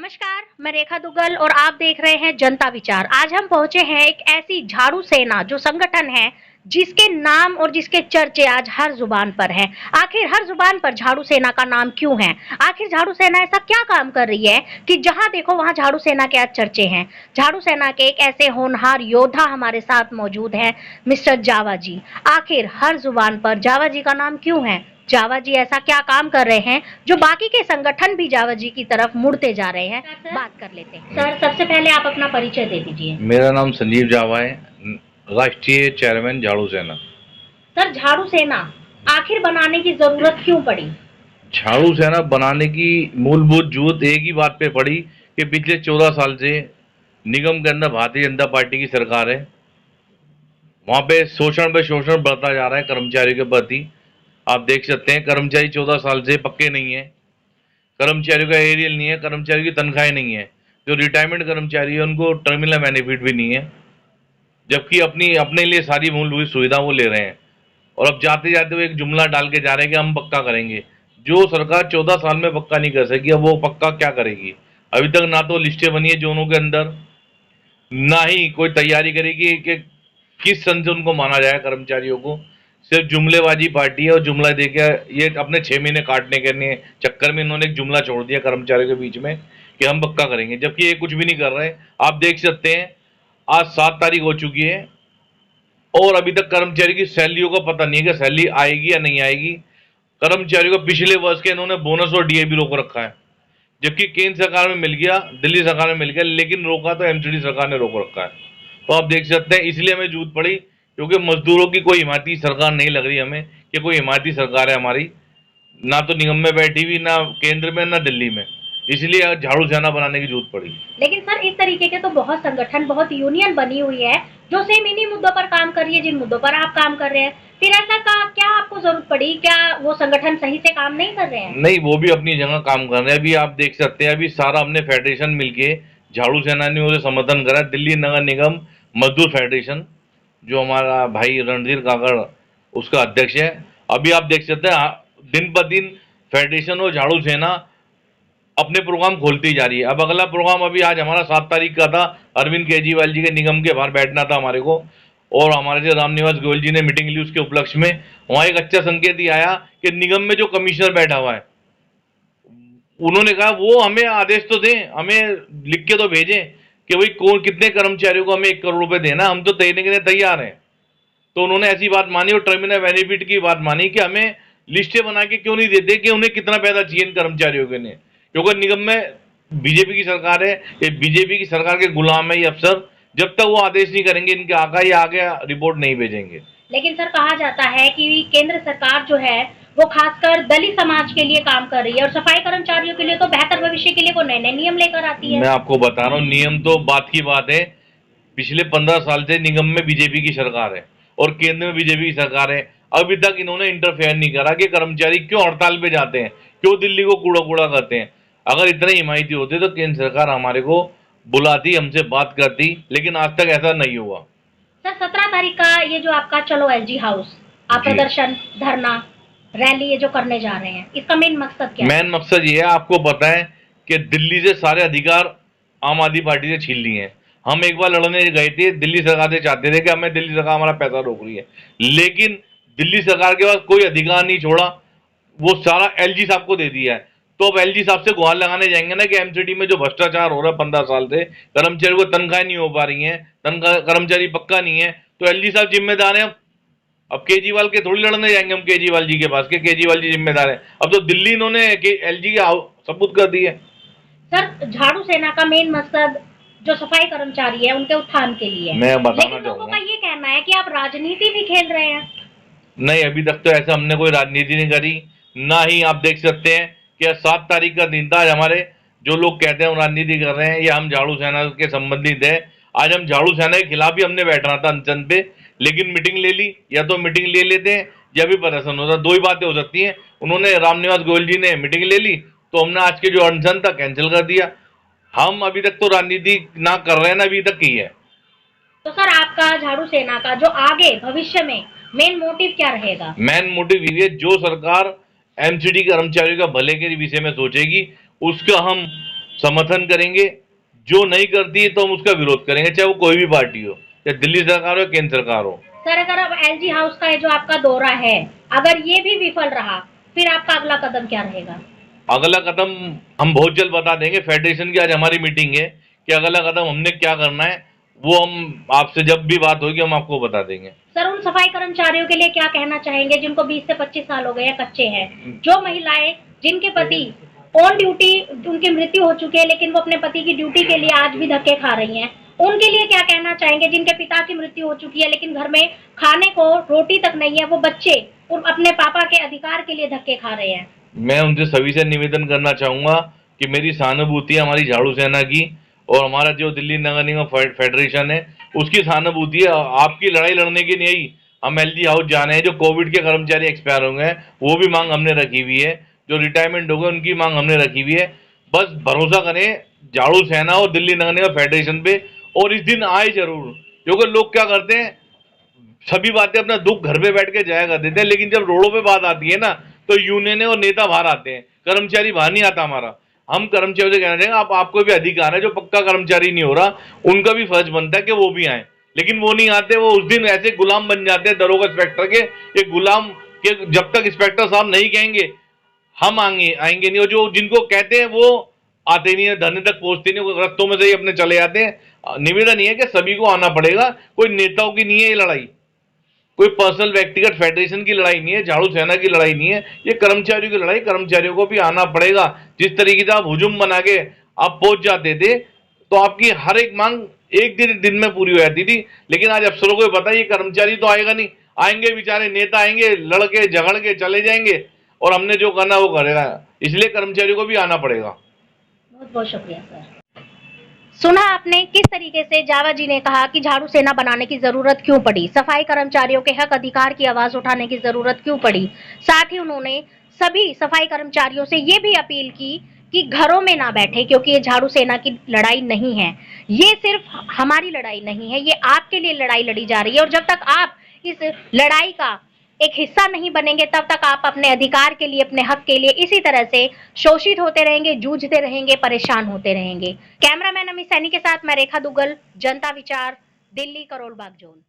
नमस्कार, मैं रेखा दुग्गल और आप देख रहे हैं जनता विचार। आज हम पहुंचे हैं एक ऐसी झाड़ू सेना जो संगठन है जिसके नाम और जिसके चर्चे आज हर जुबान पर हैं। आखिर हर जुबान पर झाड़ू सेना का नाम क्यों है? आखिर झाड़ू सेना ऐसा क्या काम कर रही है कि जहां देखो वहां झाड़ू सेना के आज चर्चे हैं। झाड़ू सेना के एक ऐसे होनहार योद्धा हमारे साथ मौजूद हैं, मिस्टर जावा जी। आखिर हर जुबान पर जावा जी का नाम क्यों है? जावा जी ऐसा क्या काम कर रहे हैं जो बाकी के संगठन भी जावा जी की तरफ मुड़ते जा रहे हैं? बात कर लेते हैं। सर, सबसे पहले आप अपना परिचय दे दीजिए। मेरा नाम संजीव जावा है, राष्ट्रीय चेयरमैन झाड़ू सेना। सर, झाड़ू सेना आखिर बनाने की जरूरत क्यों पड़ी? झाड़ू सेना बनाने की मूलभूत जरूरत एक ही बात पे पड़ी कि पिछले 14 साल से निगम के अंदर भारतीय जनता पार्टी की सरकार है। वहां पे शोषण बढ़ता जा रहा है कर्मचारियों के प्रति। आप देख सकते हैं कर्मचारी 14 साल से पक्के नहीं है, कर्मचारियों का एरियल नहीं है, कर्मचारियों की तनख्वाहें नहीं है। जो रिटायरमेंट कर्मचारी है उनको टर्मिनल बेनिफिट भी नहीं है, जबकि अपने लिए सारी मूलभूत सुविधा वो ले रहे हैं। और अब जाते जाते वो एक जुमला डाल के जा रहे हैं कि हम पक्का करेंगे। जो सरकार 14 साल में पक्का नहीं कर सकी, अब वो पक्का क्या करेगी? अभी तक ना तो लिस्टें बनी है जोनों के अंदर, ना ही कोई तैयारी करेगी कि किस सन से उनको माना जाए कर्मचारियों को। सिर्फ जुमलेबाजी पार्टी है और जुमला देके ये अपने 6 महीने काटने के चक्कर में इन्होंने एक जुमला छोड़ दिया कर्मचारियों के बीच में कि हम पक्का करेंगे, जबकि ये कुछ भी नहीं कर रहे। आप देख सकते हैं आज 7 तारीख हो चुकी है और अभी तक कर्मचारी की सैलरियों का पता नहीं है कि सैलरी आएगी या नहीं आएगी। कर्मचारियों को पिछले वर्ष के इन्होंने बोनस और डीए भी रोक रखा है, जबकि केंद्र सरकार में मिल गया, दिल्ली सरकार में मिल गया, लेकिन रोका तो एमसीडी सरकार ने रोक रखा है। तो आप देख सकते हैं इसलिए हमें जरूरत पड़ी, क्योंकि मजदूरों की कोई हिमायती सरकार नहीं लग रही हमें कि कोई हिमायती सरकार है हमारी, ना तो निगम में बैठी हुई, ना केंद्र में, ना दिल्ली में। इसलिए झाड़ू सेना बनाने की जरूरत पड़ी। लेकिन सर, इस तरीके के तो बहुत संगठन, बहुत यूनियन बनी हुई है जो सेम इन्हीं मुद्दों पर काम कर रही है जिन मुद्दों पर आप काम कर रहे हैं। फिर ऐसा का क्या आपको जरूरत पड़ी? क्या वो संगठन सही से काम नहीं कर रहे हैं? नहीं, वो भी अपनी जगह काम कर रहे हैं। अभी आप देख सकते हैं, अभी सारा हमने फेडरेशन मिलके झाड़ू सेना ने उसे समर्थन करा। दिल्ली नगर निगम मजदूर फेडरेशन, जो हमारा भाई रणधीर काकड़ उसका अध्यक्ष है। अभी आप देख सकते हैं दिन ब दिन फेडरेशन और झाड़ू सेना अपने प्रोग्राम खोलती जा रही है। अब अगला प्रोग्राम अभी आज हमारा 7 तारीख का था, अरविंद केजरीवाल जी के निगम के बाहर बैठना था हमारे को, और हमारे से रामनिवास गोयल जी ने मीटिंग ली उसके उपलक्ष्य में। वहां एक अच्छा संकेत ही आया कि निगम में जो कमिश्नर बैठा हुआ है उन्होंने कहा वो हमें आदेश तो दें, हमें लिख के तो भेजें कि भाई कौन कितने कर्मचारियों को हमें 1 करोड़ रुपए देना, हम तो देने के लिए तैयार हैं। तो उन्होंने ऐसी बात मानी और टर्मिनल बेनिफिट की बात मानी कि हमें लिस्टें बना के क्यों नहीं देते कि उन्हें कितना पैसा चाहिए इन कर्मचारियों के लिए, क्योंकि निगम में बीजेपी की सरकार है, ये बीजेपी की सरकार के गुलाम है ये अफसर। जब तक वो आदेश नहीं करेंगे इनके आका ये आगे रिपोर्ट नहीं भेजेंगे। लेकिन सर, कहा जाता है कि केंद्र सरकार जो है वो खासकर दलित समाज के लिए काम कर रही है और सफाई कर्मचारियों के लिए तो बेहतर भविष्य के लिए वो नए नए नियम लेकर आती है। मैं आपको बता रहा हूँ, नियम तो बात की बात है। पिछले 15 साल से निगम में बीजेपी की सरकार है और केंद्र में बीजेपी की सरकार है। अभी तक इन्होंने इंटरफेयर नहीं करा कि कर्मचारी क्यों हड़ताल पे जाते हैं, क्यों दिल्ली को कूड़ा कूड़ा करते हैं। अगर इतने हिमायती होते तो केंद्र सरकार हमारे को बुलाती, हमसे बात करती, लेकिन आज तक ऐसा नहीं हुआ। सर, 17 तारीख का ये जो आपका चलो एलजी हाउस, आप प्रदर्शन, धरना, रैली ये जो करने जा रहे हैं, इसका मेन मकसद क्या है? मेन मकसद ये है, आपको पता है कि दिल्ली से सारे अधिकार आम आदमी पार्टी से छीन लिए हैं। हम एक बार लड़ने गए थे, दिल्ली सरकार से चाहते थे कि हमें दिल्ली सरकार हमारा पैसा रोक रही है, लेकिन दिल्ली सरकार के पास कोई अधिकार नहीं छोड़ा, वो सारा एलजी साहब को दे दिया है। तो अब एलजी साहब से गुहार लगाने जाएंगे ना कि एमसीडी में जो भ्रष्टाचार हो रहा है 15 साल से, कर्मचारी को तनख्वाह नहीं हो पा रही है, कर्मचारी पक्का नहीं है, तो एलजी साहब जिम्मेदार है। अब केजरीवाल के थोड़ी लड़ने जाएंगे हम केजरीवाल जी के पास कि केजरीवाल जी जिम्मेदार है। अब तो दिल्ली इन्होंने एलजी के सबूत कर दिए। सर, झाड़ू सेना का मेन मकसद जो सफाई कर्मचारी है उनके उत्थान के लिए, मैं बताना लेकिन लोगों का ये कहना है कि आप राजनीति भी खेल रहे हैं। नहीं, अभी तक तो ऐसा हमने कोई राजनीति नहीं करी, ना ही आप देख सकते हैं कि 7 तारीख का दिन था। आज हमारे जो लोग कहते हैं हम राजनीति कर रहे हैं या हम झाड़ू सेना के संबंधित है, आज हम झाड़ू सेना के खिलाफ ही हमने बैठना था अनशन पे, लेकिन मीटिंग ले ली, या तो मीटिंग ले लेते हैं या भी प्रदर्शन होता, दो ही बातें हो सकती हैं। उन्होंने रामनिवास गोयल जी ने मीटिंग ले ली तो हमने आज के जो अनशन था कैंसिल कर दिया। हम अभी तक तो राजनीति ना कर रहे हैं ना अभी तक की है। तो सर, आपका झाड़ू सेना का जो आगे भविष्य में मेन मोटिव क्या रहेगा? मेन मोटिव ये, जो सरकार एमसीडी कर्मचारियों का भले के विषय में सोचेगी उसका हम समर्थन करेंगे, जो नहीं करती है तो हम उसका विरोध करेंगे, चाहे वो कोई भी पार्टी हो, चाहे दिल्ली सरकार हो या केंद्र सरकार हो। सर अगर अब एलजी हाउस का जो आपका दौरा है, अगर ये भी विफल रहा, फिर आपका अगला कदम क्या रहेगा? अगला कदम हम बहुत जल्द बता देंगे। फेडरेशन की आज हमारी मीटिंग है कि अगला कदम हमने क्या करना है, वो हम आपसे जब भी बात होगी हम आपको बता देंगे। सर उन सफाई कर्मचारियों के लिए क्या कहना चाहेंगे जिनको 20 से 25 साल हो गए हैं, कच्चे हैं, जो महिलाएं जिनके पति ऑन ड्यूटी उनकी मृत्यु हो चुकी है लेकिन वो अपने पति की ड्यूटी के लिए आज भी धक्के खा रही हैं, उनके लिए क्या कहना चाहेंगे? जिनके पिता की मृत्यु हो चुकी है लेकिन घर में खाने को रोटी तक नहीं है, वो बच्चे अपने पापा के अधिकार के लिए धक्के खा रहे हैं। मैं उनसे सभी से निवेदन करना चाहूंगा कि मेरी सहानुभूति है हमारी झाड़ू सेना की और हमारा जो दिल्ली नगर निगम फेडरेशन है उसकी सहानुभूति है। आपकी लड़ाई लड़ने की नहीं हम एलजी हाउस जाने हैं। जो कोविड के कर्मचारी एक्सपायर होंगे वो भी मांग हमने रखी हुई है, जो रिटायरमेंट हो गए उनकी मांग हमने रखी हुई है। बस भरोसा करें झाड़ू सेना और दिल्ली नगर निगम फेडरेशन पे, और इस दिन आए जरूर, क्योंकि लोग क्या करते हैं सभी बातें अपना दुख घर पे बैठ के जाया कर देते हैं, लेकिन जब रोडों पे बात आती है ना तो यूनियन और नेता बाहर आते हैं, कर्मचारी बाहर नहीं आता हमारा। हम कर्मचारियों से कहना चाहेंगे आपको भी अधिकार है, जो पक्का कर्मचारी नहीं हो रहा उनका भी फर्ज बनता है कि वो भी आए, लेकिन वो नहीं आते। वो उस दिन ऐसे गुलाम बन जाते हैं दरोगा इंस्पेक्टर के, ये गुलाम के जब तक इंस्पेक्टर साहब नहीं कहेंगे हम आएंगे नहीं, और जो जिनको कहते हैं वो आते नहीं है, धरने तक पहुंचते नहीं, रस्तों में से ही अपने चले जाते हैं। निवेदन ये है कि सभी को आना पड़ेगा, कोई नेताओं की नहीं है ये लड़ाई, कोई पर्सनल व्यक्तिगत फेडरेशन की लड़ाई नहीं है, झाड़ू सेना की लड़ाई नहीं है, ये कर्मचारियों की लड़ाई। कर्मचारियों को भी आना पड़ेगा। जिस तरीके से आप हुजूम बना के आप पहुंच जाते थे तो आपकी हर एक मांग एक दिन में पूरी हो जाती थी, लेकिन आज अफसरों को पता है ये कर्मचारी तो आएगा नहीं, आएंगे बेचारे नेता आएंगे लड़के झगड़ के चले जाएंगे और हमने जो करना वो करेगा, इसलिए कर्मचारियों को भी आना पड़ेगा। बहुत बहुत शुक्रिया सर। सुना आपने किस तरीके से जावा जी ने कहा कि झाड़ू सेना बनाने की जरूरत क्यों पड़ी, सफाई कर्मचारियों के हक अधिकार की आवाज उठाने की जरूरत क्यों पड़ी। साथ ही उन्होंने सभी सफाई कर्मचारियों से ये भी अपील की कि घरों में ना बैठे, क्योंकि ये झाड़ू सेना की लड़ाई नहीं है, ये सिर्फ हमारी लड़ाई नहीं है, ये आपके लिए लड़ाई लड़ी जा रही है। और जब तक आप इस लड़ाई का एक हिस्सा नहीं बनेंगे तब तक आप अपने अधिकार के लिए, अपने हक के लिए इसी तरह से शोषित होते रहेंगे, जूझते रहेंगे, परेशान होते रहेंगे। कैमरामैन अमित सैनी के साथ मैं रेखा दुग्गल, जनता विचार, दिल्ली, करोल बाग जोन।